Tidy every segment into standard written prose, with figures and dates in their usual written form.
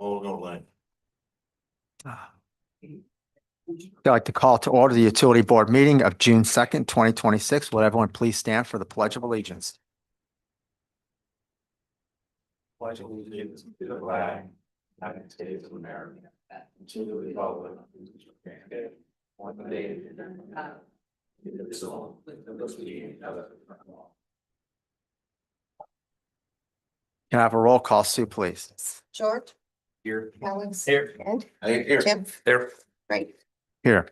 Oh, no, Lang. I'd like to call to order the Utility Board meeting of June 2nd, 2026. Will everyone please stand for the Pledge of Allegiance? Pledge allegiance to the flag, United States of America, and to the republic which stands one nation, indivisible, with liberty and justice for all. Can I have a roll call, Sue, please? George, Here. Alex. Here. Ed, Here. Jim, Here. right, Here.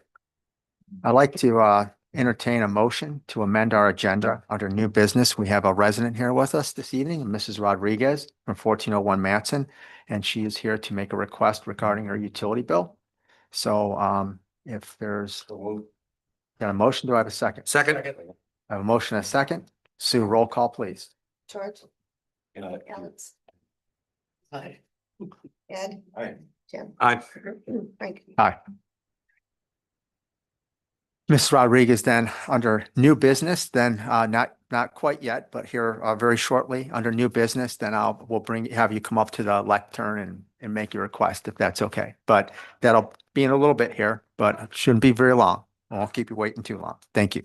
I'd like to entertain a motion to amend our agenda under new business. We have a resident here with us this evening, Mrs. Rodriguez from 1401 Matson, and she is here to make a request regarding her utility bill. So if there's got a motion, do I have a second? Second. I have a motion and a second. Sue, roll call, please. George, Alex. Aye. Ed, Aye. Jim. Aye. Frank. Aye. Ms. Rodriguez, then under new business, then not quite yet, but here very shortly under new business, then we'll have you come up to the lectern and make your request if that's okay. But that'll be in a little bit here, but it shouldn't be very long. I won't keep you waiting too long. Thank you.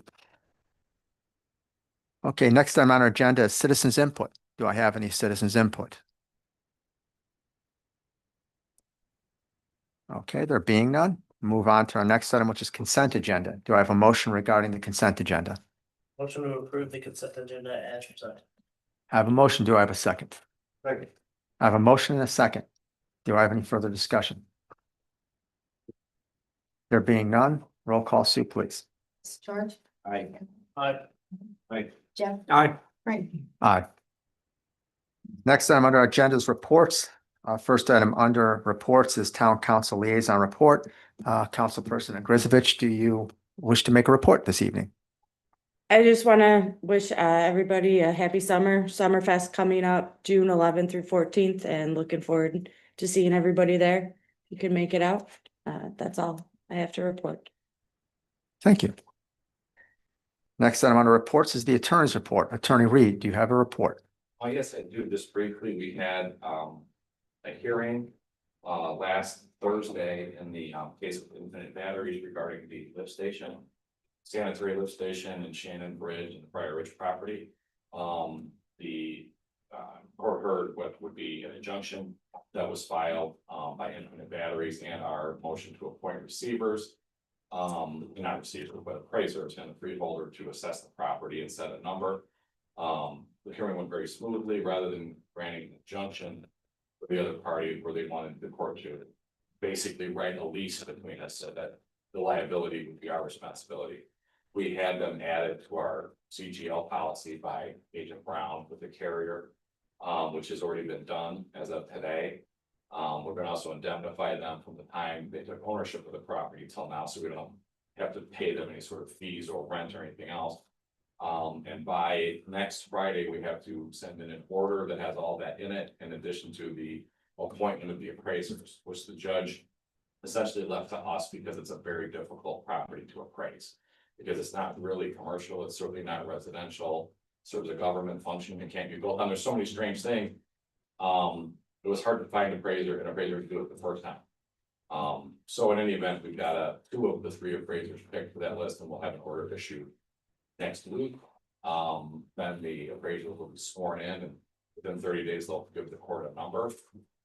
Okay, next item on our agenda is citizens input. Do I have any citizens input? Okay, there being none. Move on to our next item, which is consent agenda. Do I have a motion regarding the consent agenda? Motion to approve the consent agenda as presented. I have a motion. Do I have a second? Second. I have a motion and a second. Do I have any further discussion? There being none, roll call, Sue, please. George, Aye. Aye. Aye. Jim, Aye. Frank. Aye. Next item under our agenda is reports. First item under reports is Town Council Liaison Report. Councilperson Grisovich, do you wish to make a report this evening? I just want to wish everybody a happy summer. Summerfest coming up June 11th through 14th, and looking forward to seeing everybody there. You can make it out. That's all I have to report. Thank you. Next item under reports is the attorney's report. Attorney Reed, do you have a report? Oh, yes, I do. Just briefly, we had a hearing last Thursday in the case of Infinite Batteries regarding the lift station, sanitary lift station in Shannon Bridge and the Prior Ridge property. The court heard what would be an injunction that was filed by Infinite Batteries and our motion to appoint receivers. Not receivers, but appraisers and the freeholder to assess the property and set a number. The hearing went very smoothly. Rather than granting an injunction for the other party, where they wanted the court to basically write a lease between us so that the liability would be our responsibility. We had them added to our CGL policy by Agent Brown with the carrier, which has already been done as of today. We're going to also indemnify them from the time they took ownership of the property till now, so we don't have to pay them any sort of fees or rent or anything else. And by next Friday, we have to send in an order that has all that in it, in addition to the appointment of the appraisers, which the judge essentially left to us because it's a very difficult property to appraise. Because it's not really commercial, it's certainly not residential, serves a government function, it can't be built on. There's so many strange things. It was hard to find an appraiser to do it the first time. So in any event, we've got two of the three appraisers picked for that list, and we'll have an order issued next week. Then the appraiser will be sworn in, and within 30 days, they'll give the court a number.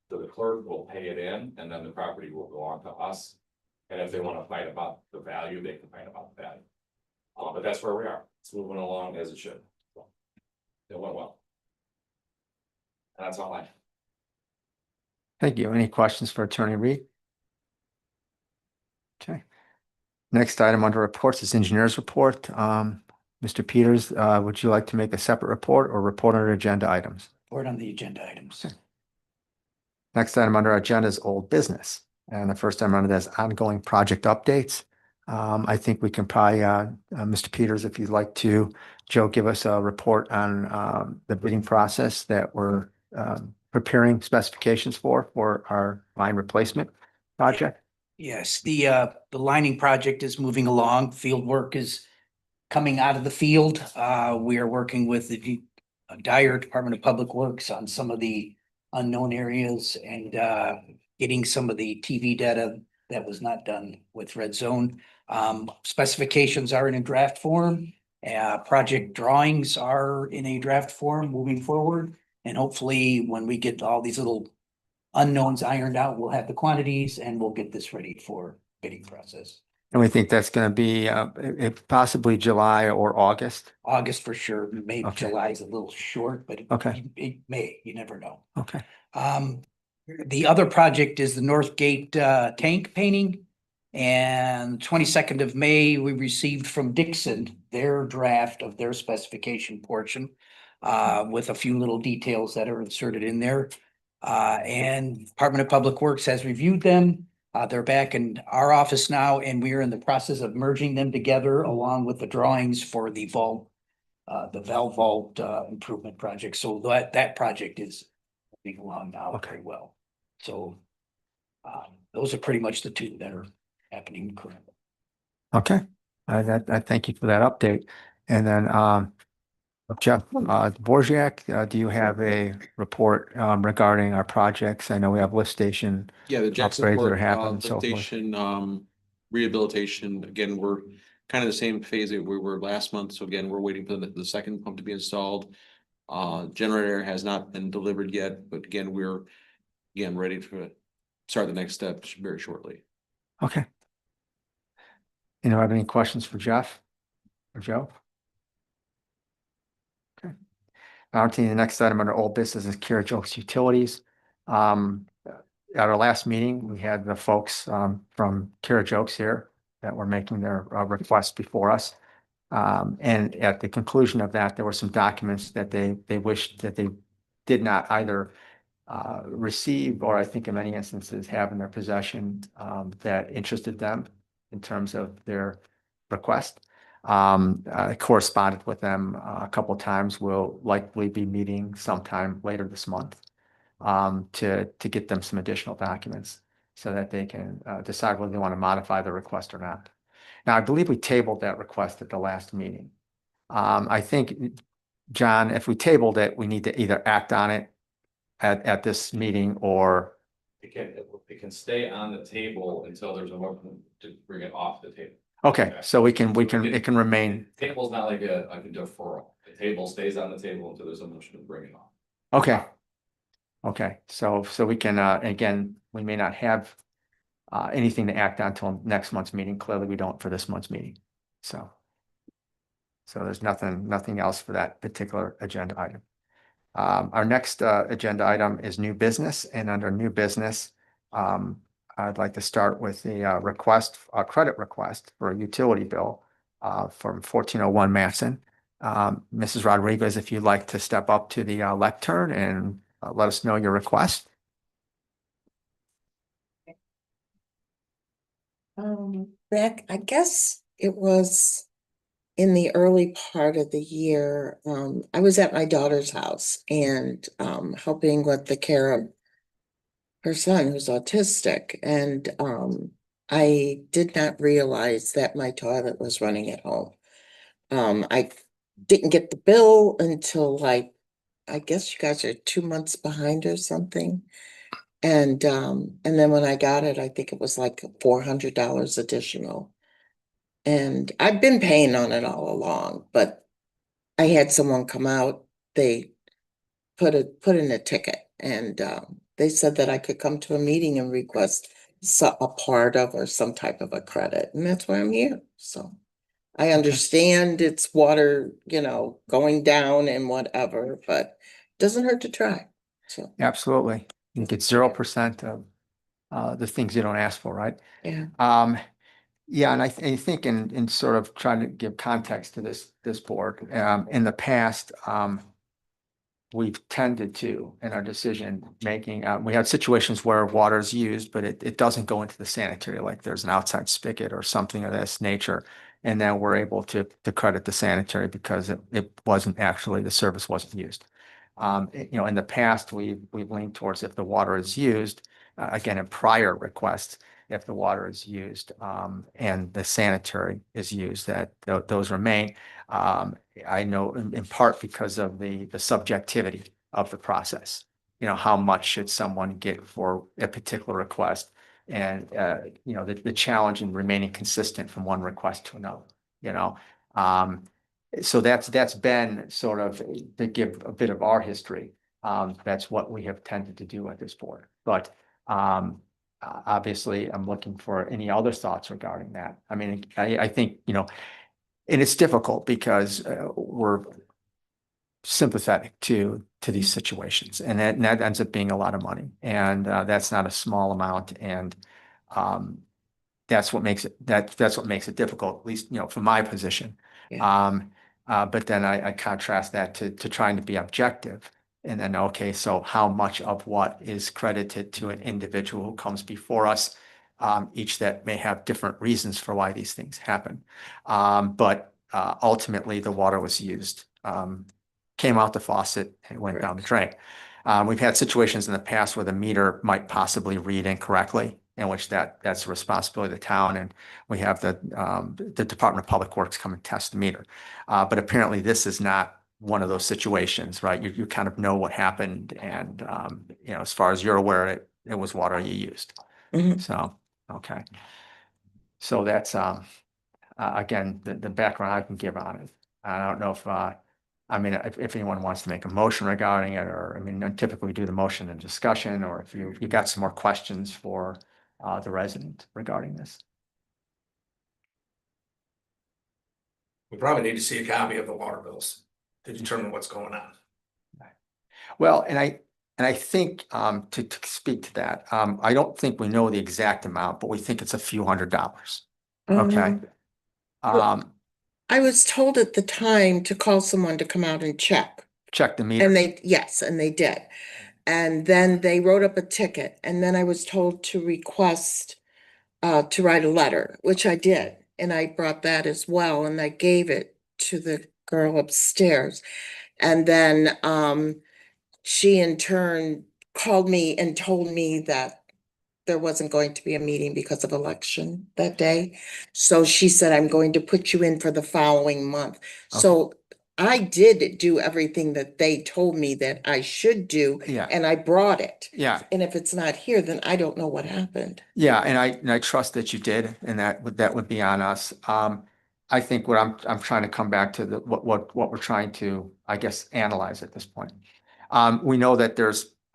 So the clerk will pay it in, and then the property will belong to us. And if they want to fight about the value, they can fight about the value. But that's where we are. It's moving along as it should. So it went well. And that's all I have. Thank you. Any questions for Attorney Reed? Okay. Next item under reports is engineer's report. Mr. Peters, would you like to make a separate report or report under agenda items? Report on the agenda items. Next item under our agenda is old business. And the first item under that is ongoing project updates. I think we can probably, Mr. Peters, if you'd like to, Joe, give us a report on the bidding process that we're preparing specifications for our line replacement project. Yes, the lining project is moving along. Field work is coming out of the field. We are working with the Dyer Department of Public Works on some of the unknown areas, and getting some of the TV data that was not done with Red Zone. Specifications are in a draft form. Project drawings are in a draft form moving forward. And hopefully, when we get all these little unknowns ironed out, we'll have the quantities and we'll get this ready for bidding process. And we think that's going to be if possibly July or August. August for sure, maybe Okay. July is a little short, but Okay. it may, you never know. Okay. The other project is the North Gate tank painting. And 22nd of May, we received from Dixon their draft of their specification portion with a few little details that are inserted in there. And Department of Public Works has reviewed them. They're back in our office now, and we are in the process of merging them together along with the drawings for the vault, the valve vault improvement project. So that project is moving along now very well. So those are pretty much the two that are happening currently. Okay. I thank you for that update. And then Jeff Borziak, do you have a report regarding our projects? I know we have lift station. Yeah, the Jackson upgrades that are Port happening, lift so forth. station rehabilitation, again, we're kind of the same phase that we were last month. So again, we're waiting for the second pump to be installed. Generator has not been delivered yet, but again, we're ready to start the next step very shortly. Okay. You have any questions for Jeff or Joe? Okay. Now to the next item under old business is Kira Jokes Utilities. At our last meeting, we had the folks from Kira Jokes here that were making their request before us. And at the conclusion of that, there were some documents that they wished that they did not either receive, or I think in many instances have in their possession that interested them in terms of their request. I corresponded with them a couple of times. We'll likely be meeting sometime later this month to get them some additional documents so that they can decide whether they want to modify the request or not. Now, I believe we tabled that request at the last meeting. I think, John, if we tabled it, we need to either act on it at this meeting or. It can stay on the table until there's a motion to bring it off the table. Okay, so it can remain. Table's not like a deferral. The table stays on the table until there's a motion to bring it off. Okay. Okay, so we can, again, we may not have anything to act on until next month's meeting. Clearly, we don't for this month's meeting. So there's nothing else for that particular agenda item. Our next agenda item is new business, and under new business, I'd like to start with the credit request for a utility bill from 1401 Matson. Mrs. Rodriguez, if you'd like to step up to the lectern and let us know your request. Back, I guess it was in the early part of the year, I was at my daughter's house and helping with the care of her son who's autistic. And I did not realize that my toilet was running at home. I didn't get the bill until I guess you guys are 2 months behind or something. And then when I got it, I think it was like $400 additional. And I've been paying on it all along, but I had someone come out, they put in a ticket, and they said that I could come to a meeting and request a part of or some type of a credit, and that's why I'm here. So I understand it's water, going down and whatever, but it doesn't hurt to try. So Absolutely. You get 0% of the things you don't ask for, right? yeah. Yeah, and I think in sort of trying to give context to this board, in the past, we've tended to, in our decision making, we had situations where water is used, but it doesn't go into the sanitary, like there's an outside spigot or something of this nature. And then we're able to credit the sanitary because it wasn't actually, the service wasn't used. In the past, we've leaned towards if the water is used, again, in prior requests, if the water is used and the sanitary is used, that those remain. I know in part because of the subjectivity of the process. how much should someone get for a particular request? And, the challenge in remaining consistent from one request to another, you know? So that's been sort of, to give a bit of our history. That's what we have tended to do at this board. But, obviously, I'm looking for any other thoughts regarding that. I mean, I think, and it's difficult because we're sympathetic to these situations, and that ends up being a lot of money, and that's not a small amount, and that's what makes it difficult, at least from my position. But then I contrast that to trying to be objective, and then okay, so how much of what is credited to an individual who comes before us, each that may have different reasons for why these things happen, but ultimately the water was used, came out the faucet and went down the drain. We've had situations in the past where the meter might possibly read incorrectly, in which that's the responsibility of the town, and we have the Department of Public Works come and test the meter. But apparently this is not one of those situations, right? You kind of know what happened, and as far as you're aware, it was water you used. Mhm. So, okay. So that's again, the background I can give on it. I don't know if I mean, if anyone wants to make a motion regarding it, or, I mean, typically we do the motion and discussion, or if you got some more questions for the resident regarding this. We probably need to see a copy of the water bills to determine what's going on. Well, and I think to speak to that, I don't think we know the exact amount, but we think it's a few $100s. Okay. Well, I was told at the time to call someone to come out and check. Check the meter. And they did. And then they wrote up a ticket, and then I was told to request to write a letter, which I did. And I brought that as well, and I gave it to the girl upstairs. And then she in turn called me and told me that there wasn't going to be a meeting because of election that day. So she said, I'm going to put you in for the following month. So I did do everything that they told me that I should do, Yeah. and I brought it. Yeah. And if it's not here, then I don't know what happened. Yeah, and I trust that you did, and that would be on us. I think what I'm trying to come back to what we're trying to, I guess, analyze at this point. We know that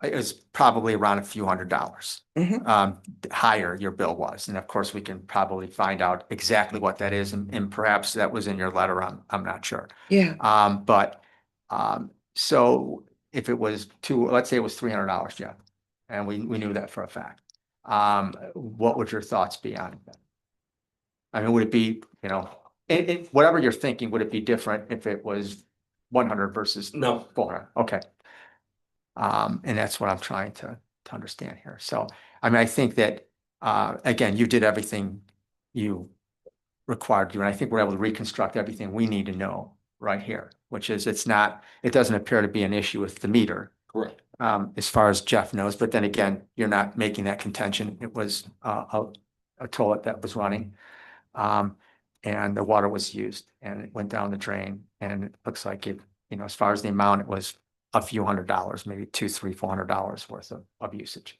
is probably around a few $100s Mhm. higher your bill was, and of course we can probably find out exactly what that is, and perhaps that was in your letter. I'm not sure. Yeah. But so if it was let's say it was $300, Jeff, and we knew that for a fact. What would your thoughts be on that? I mean, would it be, whatever you're thinking, would it be different if it was 100 versus No. 400? Okay. And that's what I'm trying to understand here. So, I mean, I think that, again, you did everything you required to, and I think we're able to reconstruct everything we need to know right here, which is it doesn't appear to be an issue with the meter. Correct. As far as Jeff knows, but then again, you're not making that contention. It was a toilet that was running. And the water was used, and it went down the drain, and it looks like it, as far as the amount, it was a few $100s, maybe $200, $300, $400 worth of usage.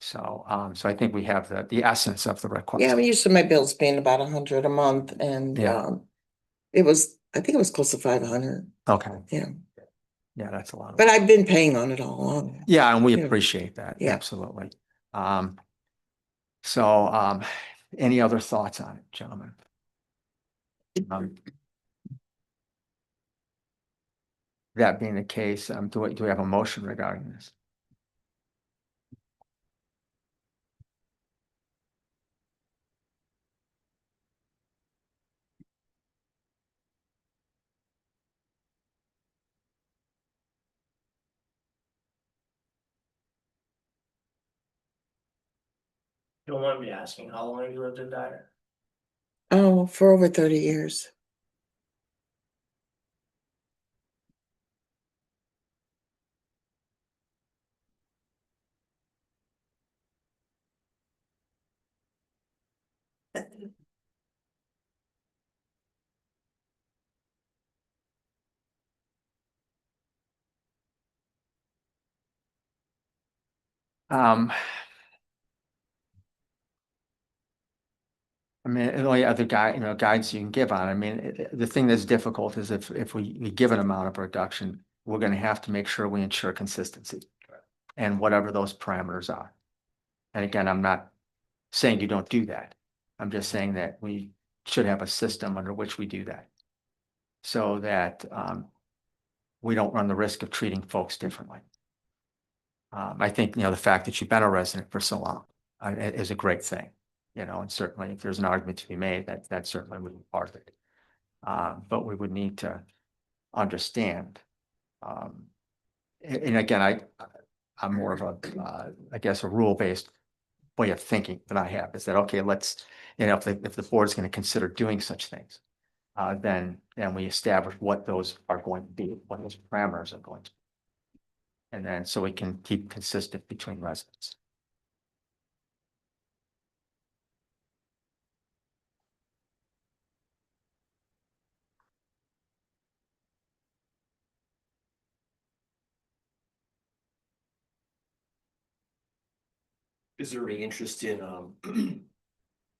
So, so I think we have the essence of the request. Yeah, I'm used to my bills being about 100 a month, and Yeah. I think it was close to 500. Okay. Yeah. Yeah, that's a lot. But I've been paying on it all along. Yeah, and we Yeah. appreciate that. Yeah. Absolutely. So, any other thoughts on it, gentlemen? That being the case, do we have a motion regarding this? Don't mind me asking, how long have you lived in Dyer? Oh, for over 30 years. I mean, the only other guides you can give on, I mean, the thing that's difficult is if we give an amount of reduction, we're gonna have to make sure we ensure consistency. And whatever those parameters are. And again, I'm not saying you don't do that. I'm just saying that we should have a system under which we do that. So that, we don't run the risk of treating folks differently. I think, the fact that you've been a resident for so long, is a great thing. And certainly if there's an argument to be made, that certainly would be part of it. But we would need to understand. And again, I'm more of a, I guess, a rule-based way of thinking that I have is that, okay, let's, if the board's going to consider doing such things, then we establish what those are going to be, what those parameters are going to be. And then so we can keep consistent between residents. Is there any interest in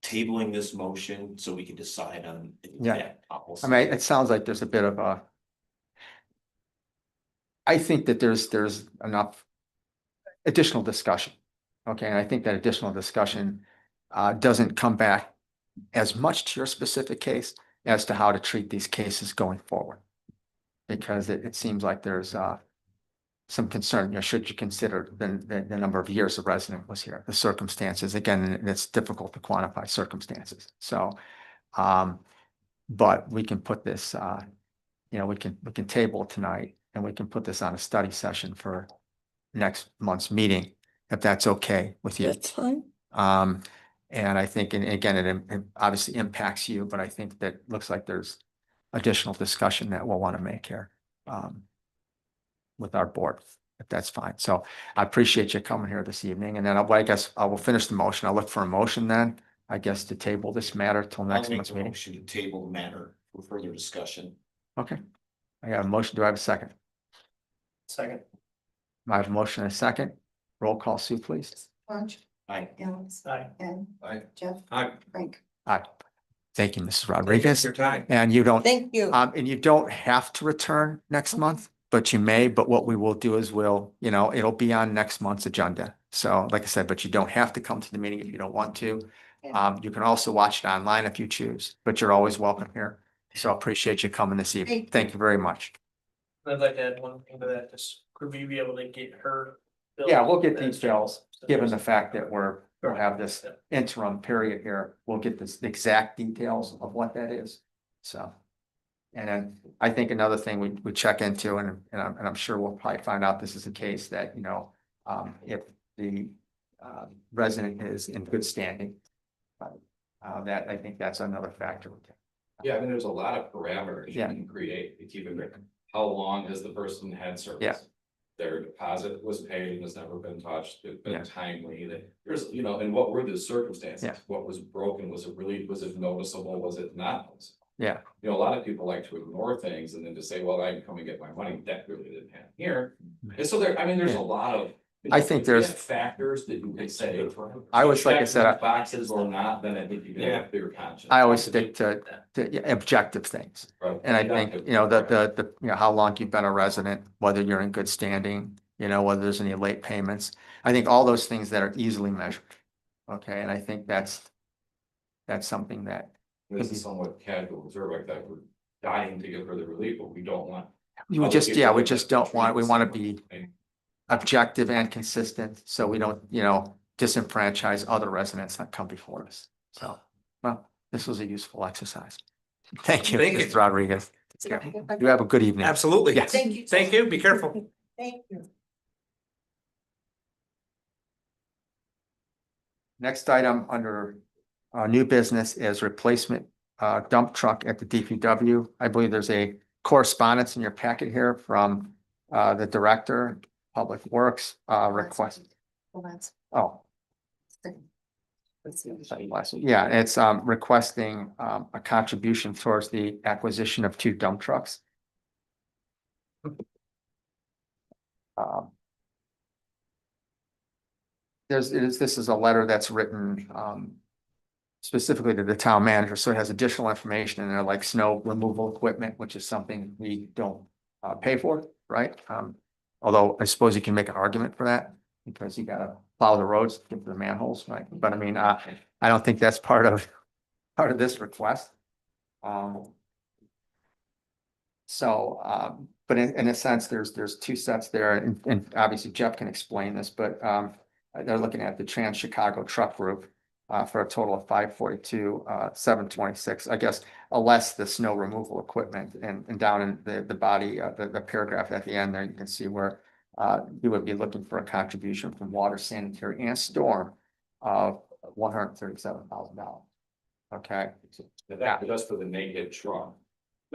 tabling this motion so we can decide on? Yeah. I mean, it sounds like there's a bit of a. I think that there's enough additional discussion. Okay, and I think that additional discussion doesn't come back as much to your specific case as to how to treat these cases going forward. Because it seems like there's some concern, should you consider the number of years the resident was here, the circumstances, again, and it's difficult to quantify circumstances. So, but we can put this, we can table it tonight and we can put this on a study session for next month's meeting, if that's okay with you. That's fine. And I think, and again, it obviously impacts you, but I think that looks like there's additional discussion that we'll want to make here. With our board, if that's fine. So I appreciate you coming here this evening, and then I guess I will finish the motion. I'll look for a motion then, I guess, to table this matter till next month's meeting. Motion to table the matter for further discussion. Okay. I got a motion. Do I have a second? Second. I have a motion and a second. Roll call, Sue, please. Marge, Aye. Alex, Aye. Ed, Aye. Jeff, Aye. Frank. Aye. Thank you, Mrs. Rodriguez. Your time. And you don't, Thank you. and you don't have to return next month, but you may. But what we will do is it'll be on next month's agenda. So like I said, but you don't have to come to the meeting if you don't want to. You can also watch it online if you choose, but you're always welcome here. So I appreciate you coming this evening. Thank you very much. I'd like to add one thing to that, just could we be able to get her? bill Yeah, we'll get as- details, given the fact that we'll have this interim period here. We'll get the exact details of what that is. So. And then I think another thing we check into, and I'm sure we'll probably find out this is the case, that, if the resident is in good standing. That, I think that's another factor. Yeah, I mean, there's a lot of parameters you Yeah. can create to keep it. How long has the person had service? Yeah. Their deposit was paid and has never been touched, it's Yeah. been timely, that there's, and what were the circumstances? Yeah. What was broken? Was it noticeable? Was it not noticeable? Yeah. A lot of people like to ignore things and then to say, well, I can come and get my money, that really didn't happen here. And so there's Yeah. a lot of. I think there's- Factors that you can say. I always, like I check said, these Boxes or not, then I think you can have clear conscience. I always stick to objective things. Right. And I think, how long you've been a resident, whether you're in good standing, whether there's any late payments. I think all those things that are easily measured. Okay, and I think that's something that This is somewhat casual observe like that, we're dying to give her the relief, but we don't want. we just don't want, we want to be objective and consistent, so we don't, disenfranchise other residents that come before us. So, well, this was a useful exercise. Thank you, Thank you. Mrs. Rodriguez. You have a good evening. Absolutely. Yes. Thank you. Thank you. Be careful. Thank you. Next item under new business is replacement dump truck at the DPW. I believe there's a correspondence in your packet here from the Director, Public Works, request. Well, that's. Oh, Let's see. yeah, it's requesting a contribution towards the acquisition of 2 dump trucks. this is a letter that's written, specifically to the town manager, so it has additional information in there like snow removal equipment, which is something we don't pay for, right? Although I suppose you can make an argument for that because you gotta plow the roads, get to the manholes, right? But I mean, I don't think that's part of this request. But in a sense, there's two sets there, and obviously Jeff can explain this, but they're looking at the Trans Chicago truck route for a total of 542, 726, I guess, less the snow removal equipment, and down in the body, the paragraph at the end there, you can see where you would be looking for a contribution from water, sanitary, and storm of $137,000. Okay. That, just for the naked truck.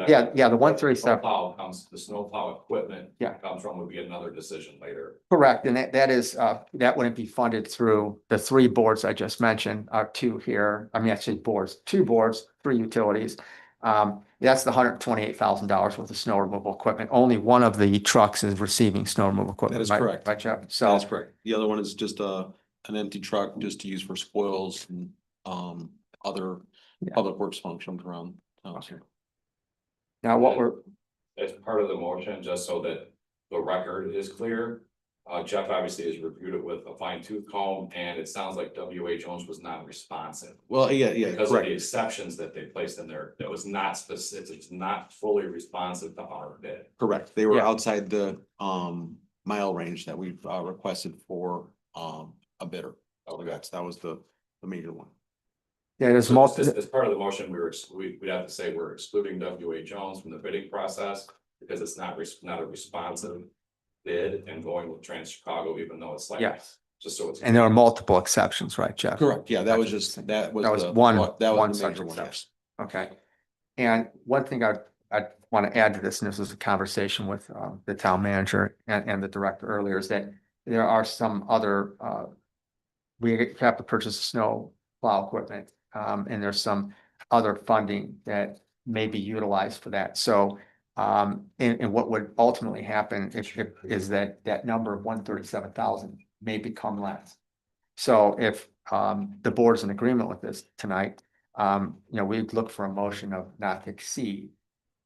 Yeah, the 137. Snowplow comes, the snowplow equipment. Yeah. Comes from would be another decision later. Correct, and that is, that wouldn't be funded through the three boards I just mentioned, two here, I mean, actually two boards, three utilities. That's the $128,000 worth of snow removal equipment. Only one of the trucks is receiving snow removal equipment. That is right- correct. Right, Jeff? That's So, correct. The other one is just an empty truck just to use for spoils and other Yeah. public works functions around town. Okay. Now what we're, As part of the motion, just so that the record is clear. Jeff obviously has reviewed it with a fine tooth comb, and it sounds like W.A. Jones was not responsive. Well, yeah, Because of correct. the exceptions that they placed in there, that was not specific, it's not fully responsive to our bid. Correct. They were Yeah. outside the mile range that we've requested for a bidder. So that was the major one. yeah, there's So multiple. as part of the motion, we'd have to say we're excluding W.A. Jones from the bidding process. Because it's not a responsive bid and going with Trans Chicago, even though it's like. Yes. Just so it's. And there are multiple exceptions, right, Jeff? Correct. Yeah, that was just, that was. That was the- one That was the such major one, exception. yes. Okay. And one thing I want to add to this, and this was a conversation with the town manager and the director earlier, is that there are some other, we have to purchase snow plow equipment, and there's some other funding that may be utilized for that. So, and what would ultimately happen is that number of 137,000 may become less. So if the board's in agreement with this tonight, we'd look for a motion of not to exceed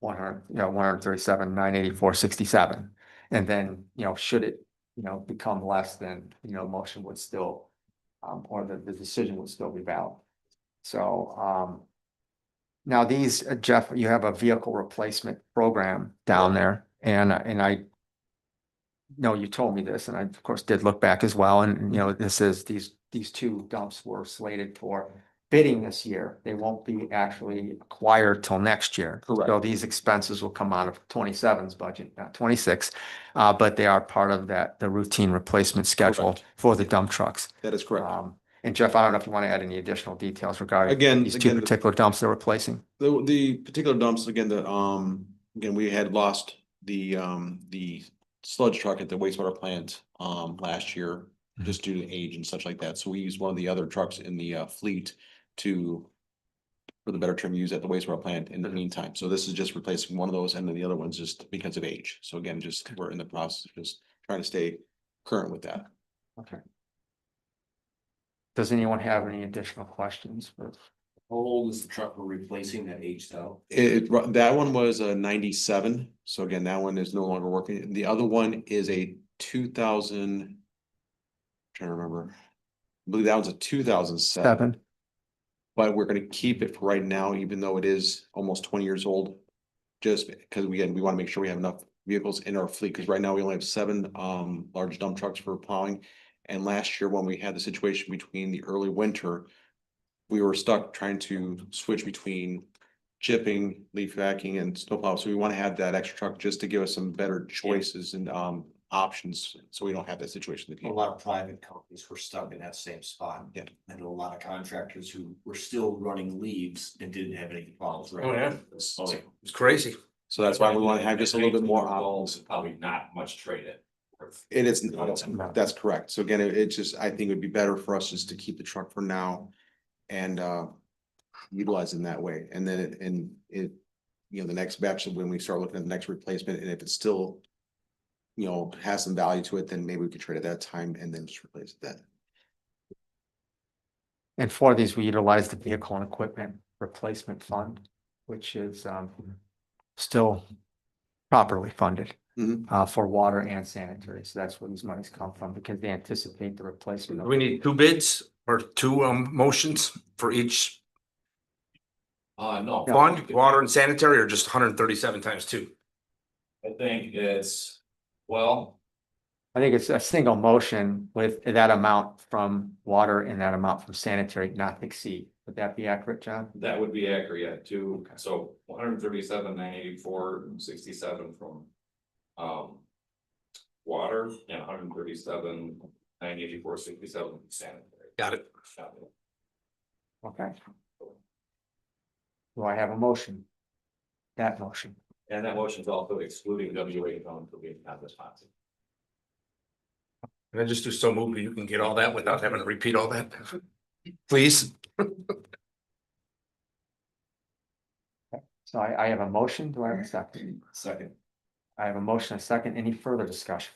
137,984.67. And then, should it, become less, then, motion would still, or the decision would still be valid. So, now these, Jeff, you have a vehicle replacement program down there, and I know you told me this, and I, of course, did look back as well, and, this is, these two dumps were slated for bidding this year. They won't be actually acquired till next year. Correct. So these expenses will come out of 27's budget, not 26, but they are part of the routine replacement schedule Correct. for the dump trucks. That is correct. And Jeff, I don't know if you want to add any additional details regarding Again, these two the- particular dumps they're replacing. The particular dumps, again, again, we had lost the sludge truck at the wastewater plant last year, just due to age and such like that. So we used one of the other trucks in the fleet for the better term, use at the wastewater plant in the meantime. So this is just replacing one of those, and then the other one's just because of age. So again, just we're in the process of just trying to stay current with that. Okay. Does anyone have any additional questions? How old is the truck we're replacing that aged out? That one was a 97. So again, that one is no longer working. The other one is a 2000. Trying to remember. I believe that one's a 2007. Seven. But we're gonna keep it for right now, even though it is almost 20 years old. Just because we want to make sure we have enough vehicles in our fleet, because right now we only have 7 large dump trucks for plowing. And last year, when we had the situation between the early winter, we were stuck trying to switch between chipping, leaf vacuuming, and snowplow. So we want to have that extra truck just to give us some better choices and options, so we don't have that situation. A lot of private companies were stuck in that same spot. Yeah. And a lot of contractors who were still running leaves and didn't have any problems. Oh, yeah. So, It's crazy. So that's why we want to have just a little bit more options. Probably not much traded. It is, that's correct. So again, it just, I think it would be better for us just to keep the truck for now and utilize it in that way. And then the next batch, when we start looking at the next replacement, and if it's still, has some value to it, then maybe we could trade at that time and then just replace it then. And for these, we utilize the vehicle and equipment replacement fund, which is still properly funded for water and sanitary. So that's where these monies come from, because they anticipate the replacement. Do we need two bids or two motions for each No. fund, water and sanitary, or just 137 times two? I think it's, well, I think it's a single motion with that amount from water and that amount from sanitary not to exceed. Would that be accurate, John? that would be accurate, yeah, two, so 137,984.67 from water and 137,984.67 from sanitary. Got it. Okay. Do I have a motion? That motion. And that motion is also excluding WA zone for being not responsive. Can I just do so moved, you can get all that without having to repeat all that? Please? So I have a motion. Do I have a second? Second. I have a motion, a second. Any further discussion?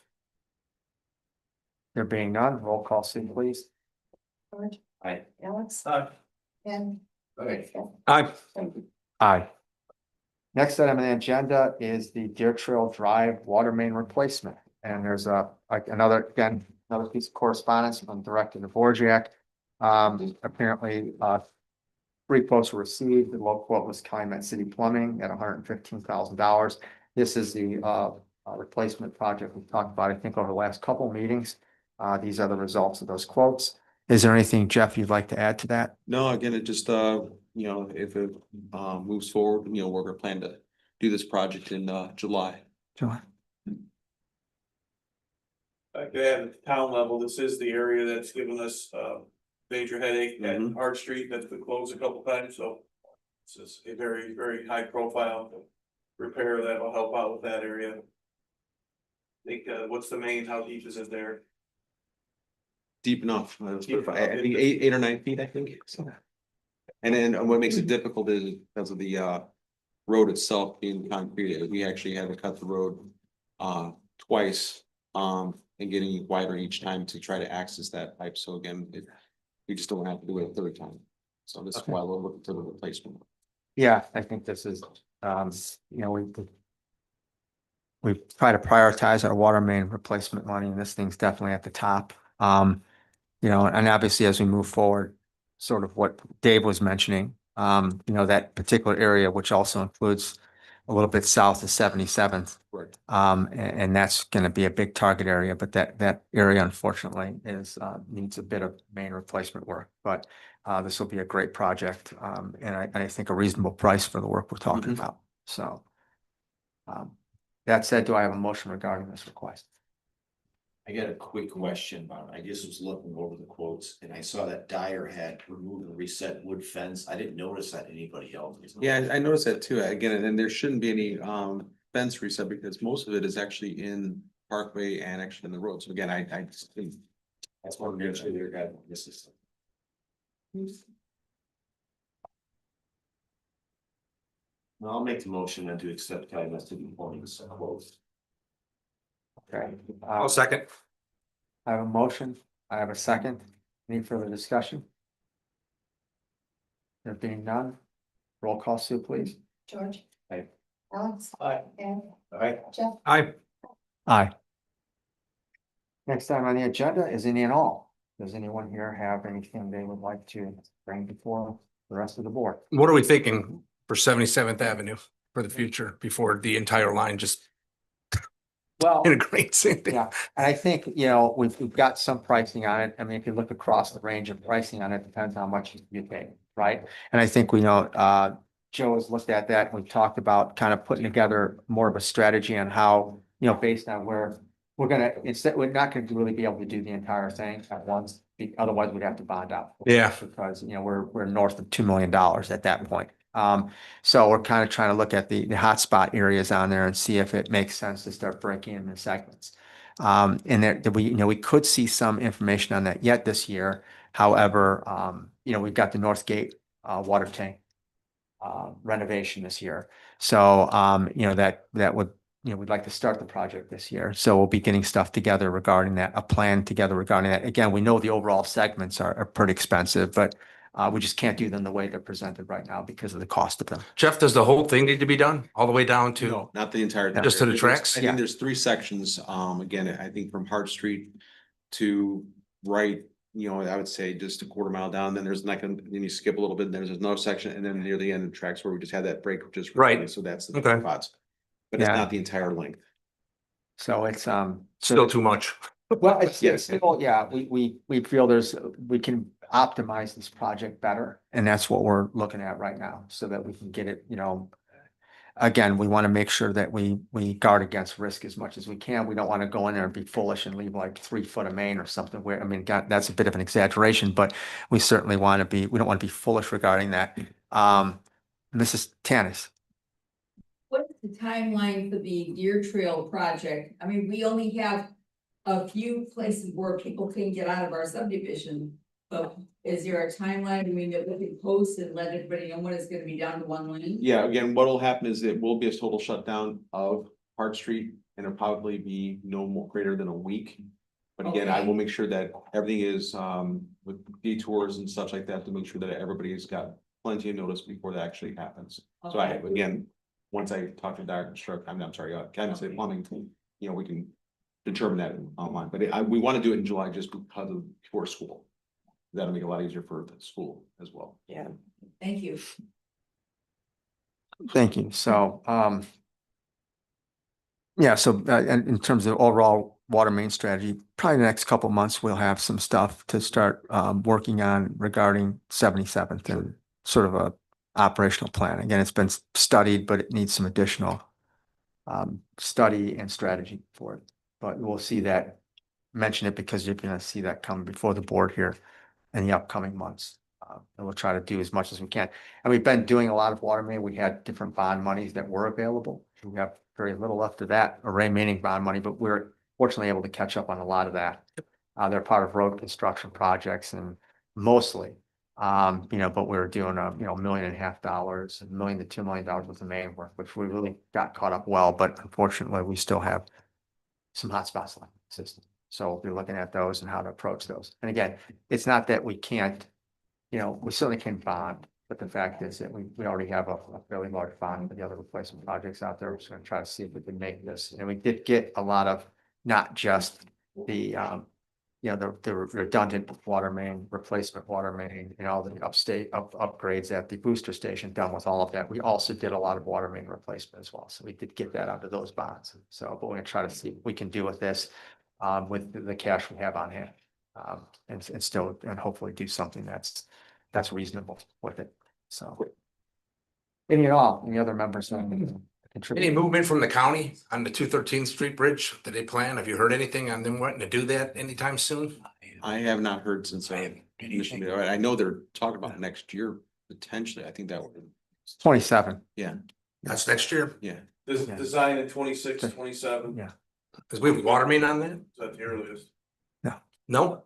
There being none, roll call, Sue, please. George? Aye. Alex? And And? Aye. Aye. Next item on the agenda is the Deer Trail Drive water main replacement. And there's another piece of correspondence from Director Dvorak. Apparently, 3 quotes were received. The low quote was Calumet City Plumbing at $115,000. This is the replacement project we talked about, I think, over the last couple of meetings. These are the results of those quotes. Is there anything, Jeff, you'd like to add to that? No, again, it just, if it moves forward, we're gonna plan to do this project in July. John? Like at the town level, this is the area that's given us major headache at Mhm. Hart Street that's been closed a couple times, so. This is a very, very high profile repair that will help out with that area. I think, what's the main, how deep is it there? Deep enough. Deep enough. I think 8 or 9 feet, I think. So. And then what makes it difficult is because of the road itself being concrete, we actually had to cut the road twice and getting wider each time to try to access that pipe. So again, we just don't have to do it a third time. So this is why we're looking for the replacement. Yeah, I think this is, we try to prioritize our water main replacement money, and this thing's definitely at the top. And obviously as we move forward, sort of what Dave was mentioning, that particular area, which also includes a little bit south of 77th. Right. And that's going to be a big target area, but that area unfortunately needs a bit of main replacement work, but this will be a great project. And I think a reasonable price for the work we're talking about. So that said, do I have a motion regarding this request? I got a quick question about it. I just was looking over the quotes and I saw that Dyer had removed and reset wood fence. I didn't notice that anybody else. Yeah, I noticed that too. Again, and then there shouldn't be any fence reset because most of it is actually in Parkway and actually in the road. So again, I just think That's what we're sure they're got this is. Well, I'll make the motion and to accept Calumet City Plumbing's quotes. Okay. I'll second. I have a motion. I have a second. Any further discussion? There being none, roll call, Sue, please. George? Aye. Alex? Aye. And? Aye. Jeff? Aye. Aye. Next item on the agenda is any and all. Does anyone here have anything they would like to bring before the rest of the board? What are we thinking for 77th Avenue for the future before the entire line just Well, integrates? yeah, and I think, we've got some pricing on it. I mean, if you look across the range of pricing on it, depends how much you pay, right? And I think we know, Joe has looked at that. And we've talked about kind of putting together more of a strategy on how, based on where we're we're not gonna really be able to do the entire thing at once. Otherwise, we'd have to bond out. Yeah. Because, we're north of $2 million at that point. So we're kind of trying to look at the hotspot areas on there and see if it makes sense to start breaking in the segments. And that we could see some information on that yet this year. However, we've got the North Gate water tank renovation this year. So, that would we'd like to start the project this year. So we'll be getting stuff together regarding that, a plan together regarding that. Again, we know the overall segments are pretty expensive, but we just can't do them the way they're presented right now because of the cost of them. Jeff, does the whole thing need to be done all the way down to? No, not the entire. thing. Just to the There's- tracks? I think there's 3 sections. Again, I think from Hart Street to right, I would say just a quarter mile down, then there's like, then you skip a little bit, and there's another section, and then near the end of the tracks where we just had that break, just. Right. So that's the Okay. spots. But it's Yeah. not the entire length. So it's, Still too much. well, it's, Yes. yeah, we feel we can optimize this project better. And that's what we're looking at right now, so that we can get it, again, we want to make sure that we guard against risk as much as we can. We don't want to go in there and be foolish and leave like 3 foot of main or something where, I mean, God, that's a bit of an exaggeration, but we certainly want to be, we don't want to be foolish regarding that. Mrs. Tanis. What's the timeline for the Deer Trail project? I mean, we only have a few places where people can get out of our subdivision. But is there a timeline? I mean, that we can post and let everybody know when it's gonna be down to 1 lane? Yeah, again, what'll happen is it will be a total shutdown of Hart Street, and it'll probably be no more greater than a week. But again, I Okay. will make sure that everything is with detours and such like that, to make sure that everybody's got plenty of notice before that actually happens. So I, Okay. again, once I talk to Dr. Struck, I'm sorry, Kevin say plumbing, we can determine that online, but we want to do it in July just because of before school. That'll make it a lot easier for the school as well. Yeah. Thank you. Thank you. So, yeah, so in terms of overall water main strategy, probably the next couple months, we'll have some stuff to start working on regarding 77th and sort of a operational plan. Again, it's been studied, but it needs some additional study and strategy for it. But we'll see that, mention it because you're going to see that come before the board here in the upcoming months. And we'll try to do as much as we can. And we've been doing a lot of water main. We had different bond monies that were available. We have very little left of that remaining bond money, but we're fortunately able to catch up on a lot of that. They're part of road construction projects and mostly, but we're doing $1.5 million, $1 million to $2 million worth of main work, which we really got caught up well, but unfortunately, we still have some hot spots left in the system. So we'll be looking at those and how to approach those. And again, it's not that we can't, we certainly can bond, but the fact is that we already have a fairly large bond for the other replacement projects out there. We're just going to try to see if we can make this. And we did get a lot of, not just the, the redundant water main, replacement water main, and all the upgrades at the booster station done with all of that. We also did a lot of water main replacement as well. So we did get that out of those bonds. So, but we're going to try to see what we can do with this, with the cash we have on hand, and still, and hopefully do something that's reasonable with it. So. Any other members? Any movement from the county on the 213th Street Bridge? Did they plan? Have you heard anything on them wanting to do that anytime soon? I have not heard since I know they're talking about next year, potentially. I think that would, 27. yeah, That's next year, yeah. This Yeah. design in 26, 27. Yeah. because we have water main on that? Is that the earliest? No?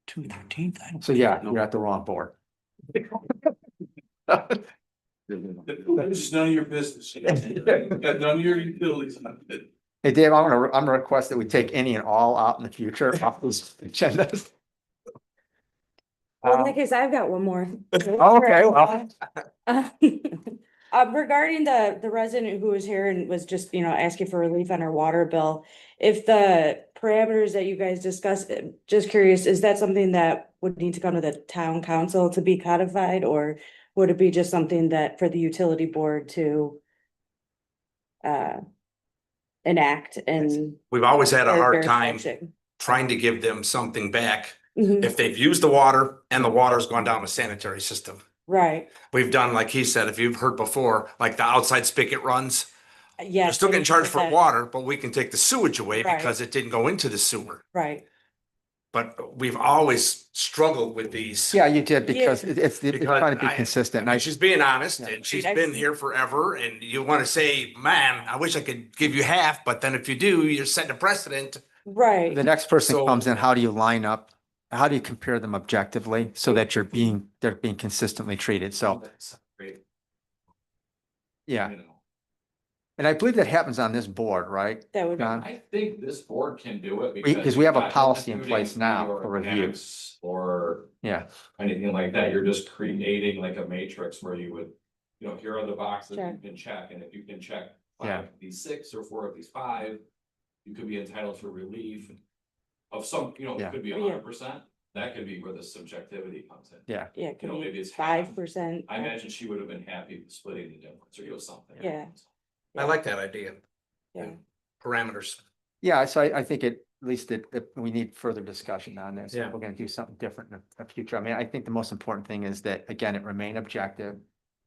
213th. So yeah, you're at the wrong board. It's just none of your business. You got none of your utilities on it. Hey, Dave, I'm gonna request that we take any and all out in the future off these agendas. Well, in that case, I've got one more. Okay, well. Regarding the resident who was here and was just, asking for relief on her water bill. If the parameters that you guys discussed, just curious, is that something that would need to come to the town council to be codified? Or would it be just something that for the utility board to enact and? We've always had a or hard bear time function? trying to give them something back Mhm. if they've used the water and the water's gone down the sanitary system. Right, We've done, like he said, if you've heard before, like the outside spigot runs, yeah. you're still getting charged for 50%. water, but we can take the sewage away Right. because it didn't go into the sewer. Right, But we've always struggled with these. Yeah, you did because it's Because trying to be I- consistent. And And she's being honest Yeah. and she's I- been here forever and you want to say, man, I wish I could give you half, but then if you do, you're setting a precedent. right. the next person So- comes in, how do you line up? How do you compare them objectively so that they're being consistently treated? So, That's great. yeah. You know. And I believe that happens on this board, right? That would, John? I think this board can do it. Because we have a you're not policy in instituting place now your for review. tax Or Yeah, anything like that, you're just creating like a matrix where you would, here are the boxes Check. you can check, and if you can check Yeah. 5 of these 6 or 4 of these 5. You could be entitled to relief of some, Yeah. it could be Yeah. 100%, that could be where the subjectivity comes in. yeah. yeah, it could maybe be it's half. 5%. I imagine she would have been happy with splitting the difference or something. Yeah. I like that idea. Yeah. And parameters. Yeah, so I think at least we need further discussion on this. Yeah. We're gonna do something different in the future. I mean, I think the most important thing is that, again, it remain objective.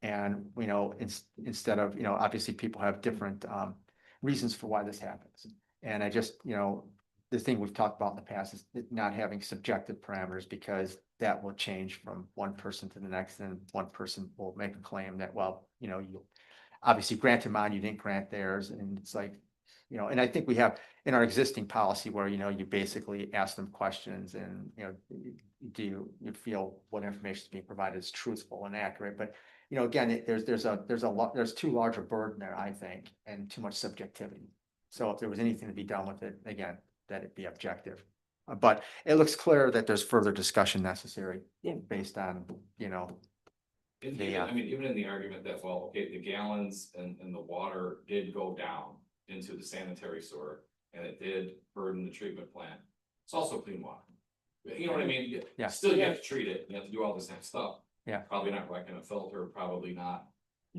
And, instead of, obviously people have different reasons for why this happens. And I just, the thing we've talked about in the past is not having subjective parameters, because that will change from one person to the next, and one person will make a claim that, well, you obviously granted mine, you didn't grant theirs, and it's like, and I think we have in our existing policy where, you basically ask them questions and, do you feel what information is being provided is truthful and accurate? But, again, there's too large a burden there, I think, and too much subjectivity. So if there was anything to be done with it, again, that it be objective. But it looks clear that there's further discussion necessary. Yeah. Based on, Even in the argument that, well, okay, the gallons and the water did go down into the sanitary sewer, and it did burden the treatment plant. It's also clean water. You know what I mean? Yeah. Still, you have to treat it, you have to do all this same stuff. Yeah. Probably not wrecking a filter, probably not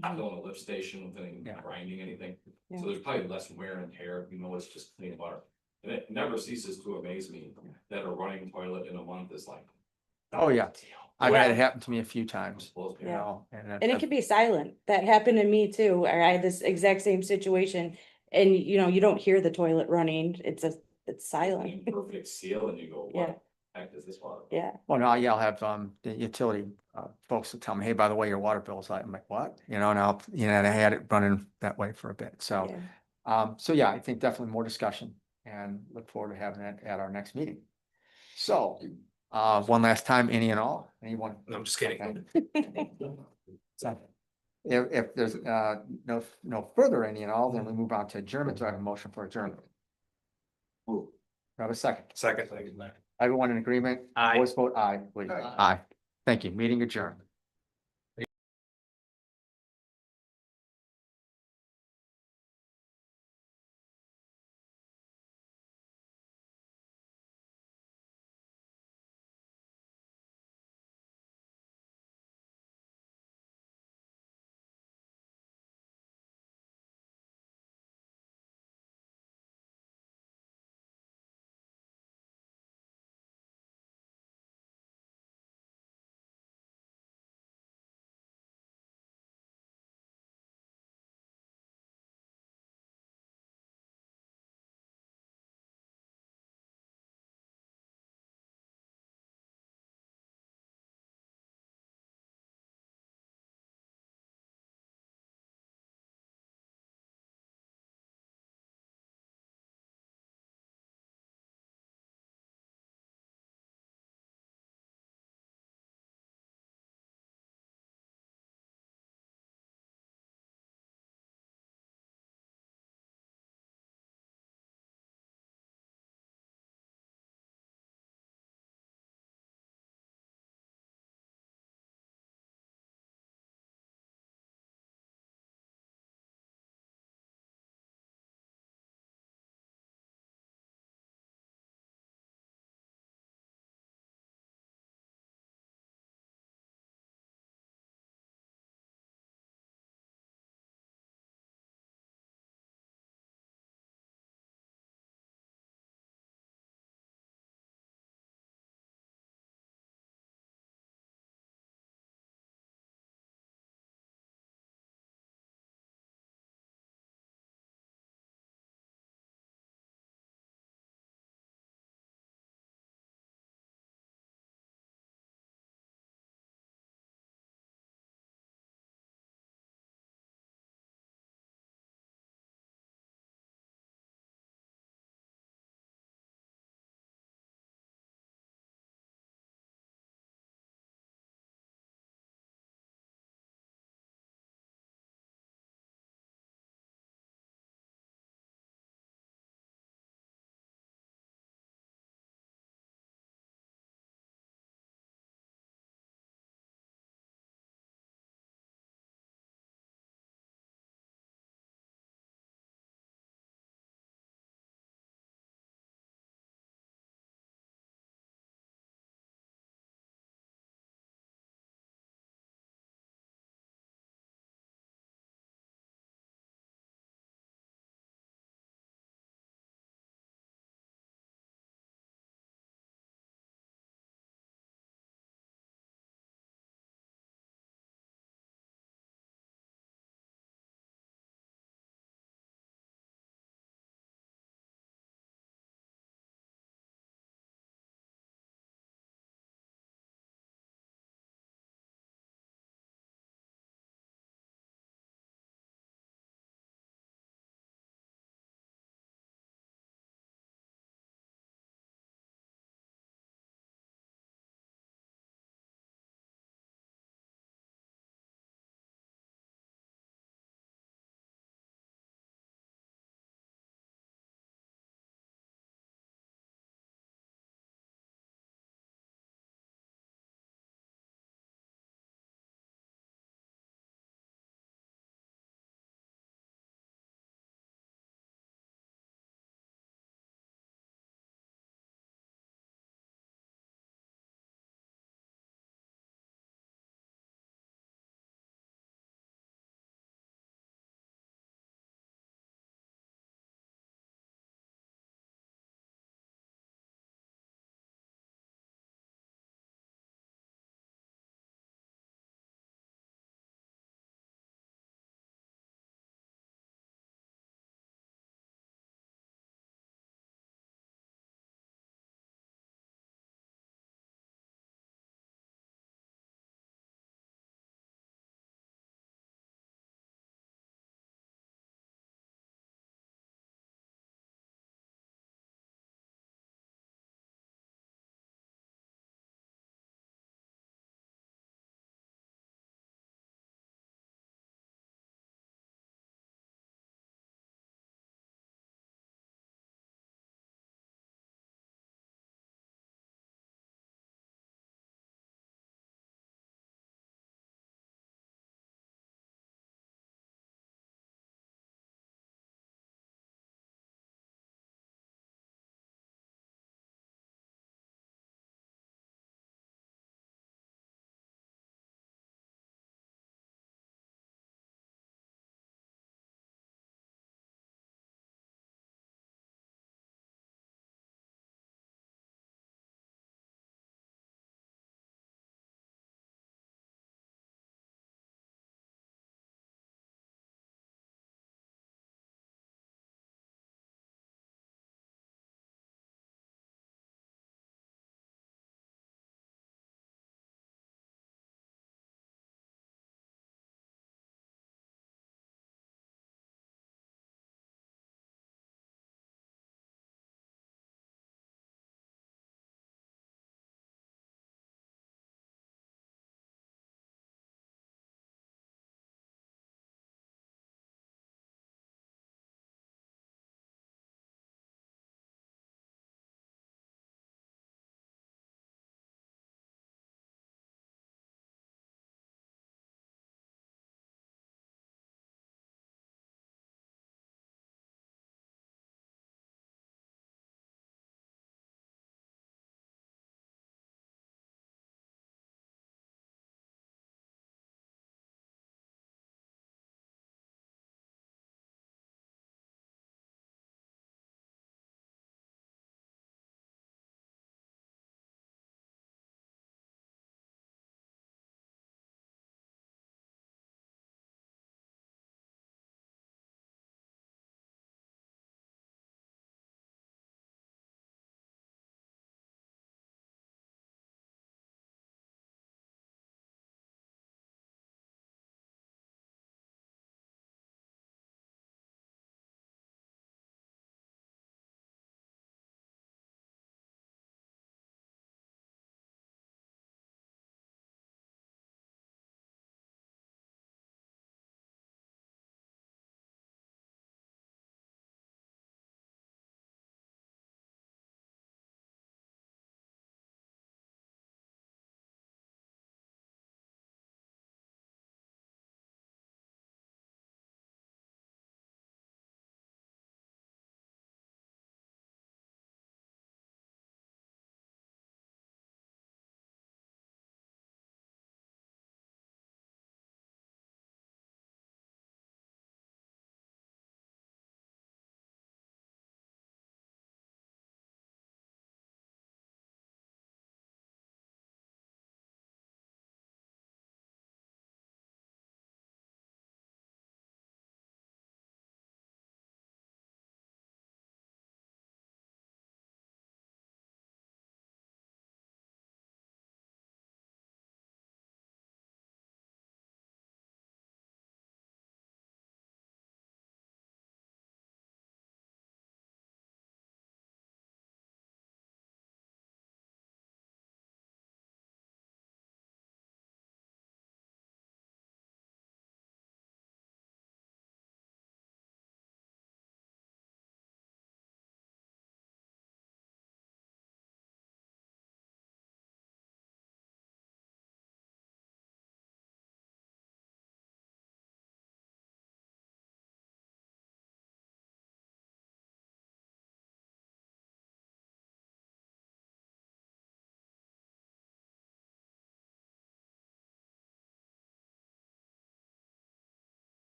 filling a lift station with anything, Yeah. grinding anything. Yeah. So there's probably less wear and tear, it's just clean water. And it never ceases to amaze me that a running toilet in a month is like. Oh, yeah. I've had it happen to me a few times, Blows me Yeah. out. and And it could be silent. That happened to me too. Or I had this exact same situation. And you don't hear the toilet running. It's silent. Perfect seal, and you go, Yeah. what the heck is this water? Yeah. Well, no, yeah, I'll have the utility folks will tell me, hey, by the way, your water bill's like, I'm like, what? And and I had it running that way for a bit. So, Yeah. I think definitely more discussion, and look forward to having that at our next meeting. So, one last time, any and all, anyone? No, I'm just kidding. So, if there's no further any and all, then we move on to adjournment. Do I have a motion for adjournment? Do I have a second? Second. Everyone in agreement? Aye. Voice vote aye, please. Aye. Aye. Thank you. Meeting adjourned.